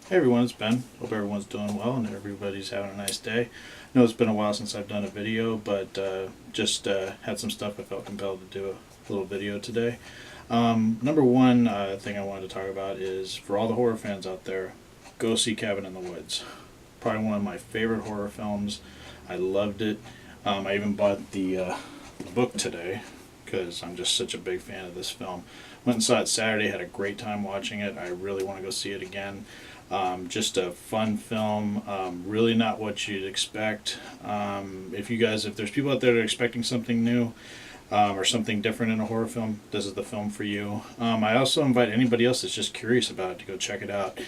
Hey everyone, it's Ben. Hope everyone's doing well and everybody's having a nice day. I know it's been a while since I've done a video, but just had some stuff I felt compelled to do a little video today. Number one thing I wanted to talk about is for all the horror fans out there, go see Cabin in the Woods. Probably one of my favorite horror films. I loved it. I even bought the book today because I'm just such a big fan of this film. Went and saw it Saturday, had a great time watching it. I really want to go see it again. Just a fun film, really not what you'd expect. If there's people out there that are expecting something new or something different in a horror film, this is the film for you. I also invite anybody else that's just curious about it to go check it out.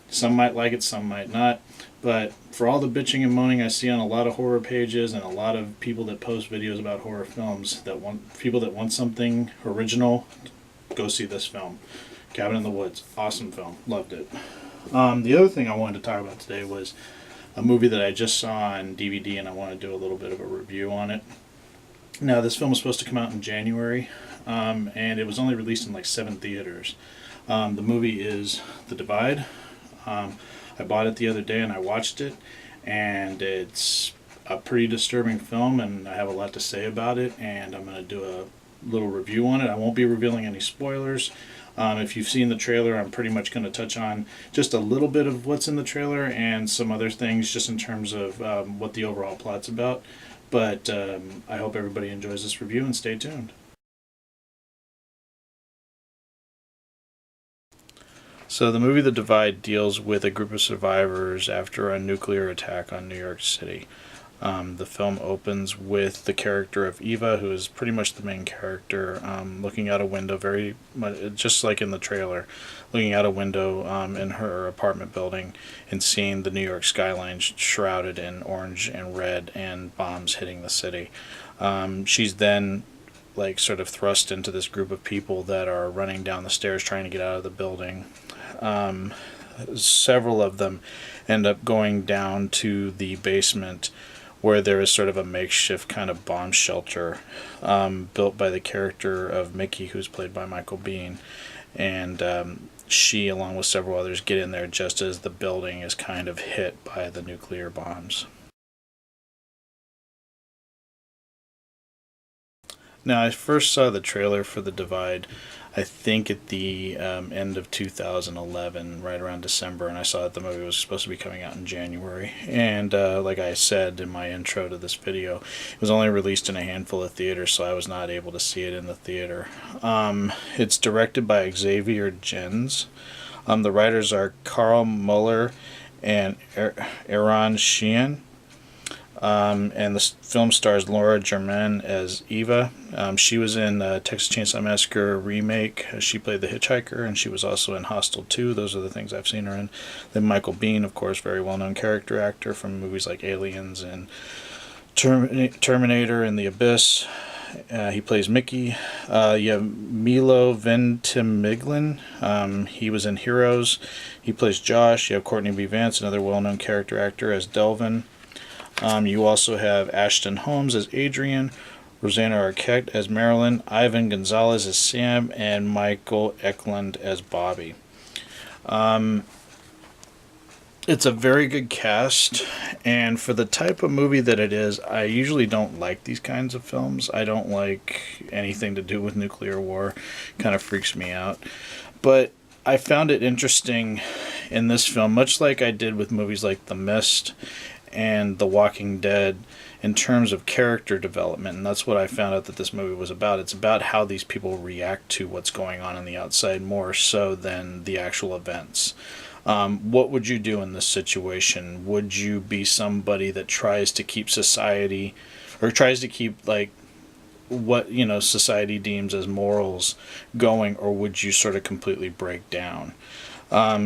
Some might like it, some might not. But for all the bitching and moaning I see on a lot of horror pages and a lot of people that post videos about horror films, people that want something original, go see this film. Cabin in the Woods, awesome film, loved it. The other thing I wanted to talk about today was a movie that I just saw on DVD, and I want to do a little bit of a review on it. Now, this film was supposed to come out in January, and it was only released in like 7 theaters. The movie is The Divide. I bought it the other day and I watched it, and it's a pretty disturbing film, and I have a lot to say about it, and I'm going to do a little review on it. I won't be revealing any spoilers. If you've seen the trailer, I'm pretty much going to touch on just a little bit of what's in the trailer and some other things just in terms of what the overall plot's about. But I hope everybody enjoys this review and stay tuned. So the movie The Divide deals with a group of survivors after a nuclear attack on New York City. The film opens with the character of Eva, who is pretty much the main character, looking out a window, very much just like in the trailer, looking out a window in her apartment building and seeing the New York skyline shrouded in orange and red and bombs hitting the city. She's then sort of thrust into this group of people that are running down the stairs trying to get out of the building. Several of them end up going down to the basement where there is sort of a makeshift kind of bomb shelter built by the character of Mickey, who's played by Michael Biehn. And she, along with several others, get in there just as the building is kind of hit by the nuclear bombs. Now, I first saw the trailer for The Divide, I think at the end of 2011, right around December, and I saw that the movie was supposed to be coming out in January. And like I said in my intro to this video, it was only released in a handful of theaters, so I was not able to see it in the theater. It's directed by Xavier Gens. The writers are Carl Muller and Aaron Sheehan. And the film stars Laura Germain as Eva. She was in Texas Chainsaw Massacre remake. She played the hitchhiker, and she was also in Hostel 2. Those are the things I've seen her in. Then Michael Biehn, of course, very well-known character actor from movies like Aliens and Terminator and The Abyss. He plays Mickey. You have Milo Ventimiglia. He was in Heroes. He plays Josh. You have Courtney B. Vance, another well-known character actor, as Delvin. You also have Ashton Holmes as Adrian, Rosanna Arquette as Marilyn, Ivan Gonzalez as Sam, and Michael Eklund as Bobby. It's a very good cast, and for the type of movie that it is, I usually don't like these kinds of films. I don't like anything to do with nuclear war. It kind of freaks me out. But I found it interesting in this film, much like I did with movies like The Mist and The Walking Dead, in terms of character development. And that's what I found out that this movie was about. It's about how these people react to what's going on the outside more so than the actual events. What would you do in this situation? Would you be somebody that tries to keep society, or tries to keep what society deems as morals going, or would you sort of completely break down?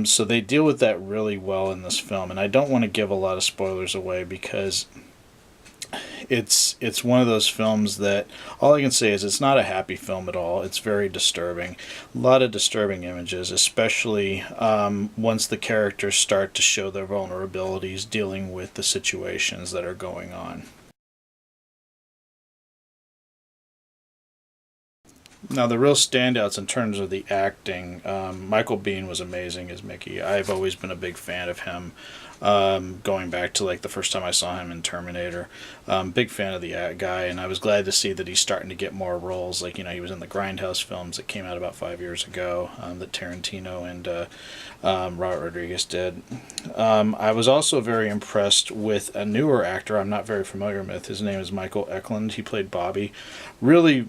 So they deal with that really well in this film, and I don't want to give a lot of spoilers away because it's one of those films that all I can say is it's not a happy film at all. It's very disturbing. A lot of disturbing images, especially once the characters start to show their vulnerabilities dealing with the situations that are going on. Now, the real standouts in terms of the acting, Michael Biehn was amazing as Mickey. I've always been a big fan of him, going back to like the first time I saw him in Terminator. Big fan of the guy, and I was glad to see that he's starting to get more roles. Like, he was in the Grindhouse films that came out about 5 years ago, that Tarantino and Robert Rodriguez did. I was also very impressed with a newer actor I'm not very familiar with. His name is Michael Eklund. He played Bobby. Really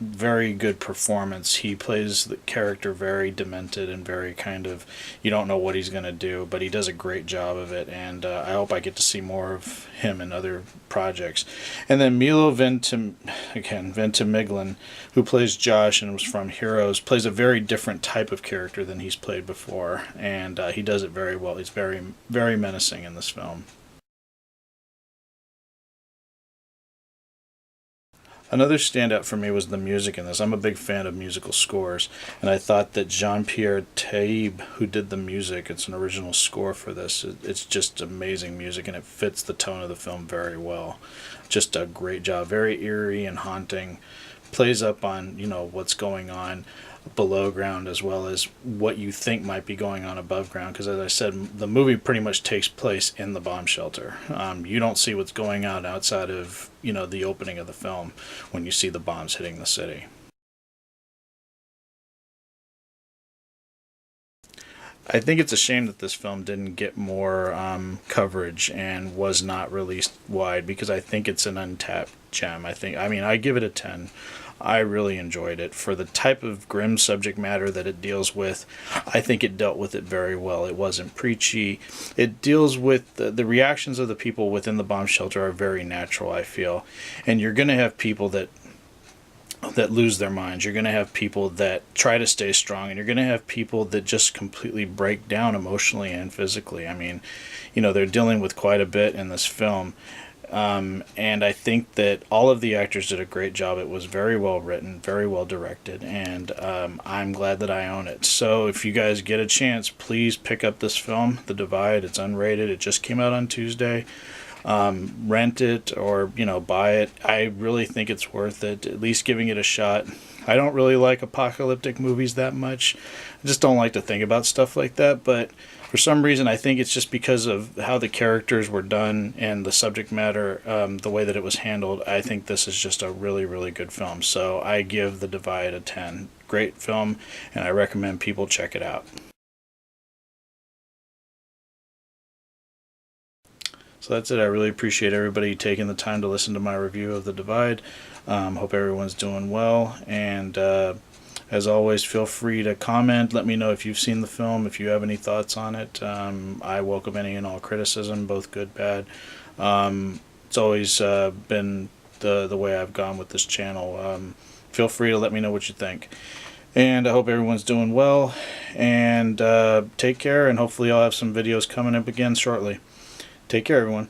very good performance. He plays the character very demented and very kind of, you don't know what he's going to do, but he does a great job of it, and I hope I get to see more of him in other projects. And then Milo Ventimiglia, who plays Josh and was from Heroes, plays a very different type of character than he's played before, and he does it very well. He's very, very menacing in this film. Another standout for me was the music in this. I'm a big fan of musical scores, and I thought that Jean-Pierre Taib, who did the music, it's an original score for this. It's just amazing music, and it fits the tone of the film very well. Just a great job. Very eerie and haunting. Plays up on, what's going on below ground as well as what you think might be going on above ground, because as I said, the movie pretty much takes place in the bomb shelter. You don't see what's going on outside of the opening of the film when you see the bombs hitting the city. I think it's a shame that this film didn't get more coverage and was not released wide, because I think it's an untapped gem. I give it a 10. I really enjoyed it. For the type of grim subject matter that it deals with, I think it dealt with it very well. It wasn't preachy. It deals with the reactions of the people within the bomb shelter are very natural, I feel. And you're going to have people that lose their minds. You're going to have people that try to stay strong, and you're going to have people that just completely break down emotionally and physically. They're dealing with quite a bit in this film. And I think that all of the actors did a great job. It was very well written, very well directed, and I'm glad that I own it. So if you guys get a chance, please pick up this film, The Divide. It's unrated. It just came out on Tuesday. Rent it or buy it. I really think it's worth it, at least giving it a shot. I don't really like apocalyptic movies that much. I just don't like to think about stuff like that, but for some reason I think it's just because of how the characters were done and the subject matter, the way that it was handled. I think this is just a really, really good film. So I give The Divide a 10. Great film, and I recommend people check it out. So that's it. I really appreciate everybody taking the time to listen to my review of The Divide. Hope everyone's doing well. And as always, feel free to comment. Let me know if you've seen the film, if you have any thoughts on it. I welcome any and all criticism, both good, bad. It's always been the way I've gone with this channel. Feel free to let me know what you think. And I hope everyone's doing well. And take care, and hopefully I'll have some videos coming up again shortly. Take care, everyone.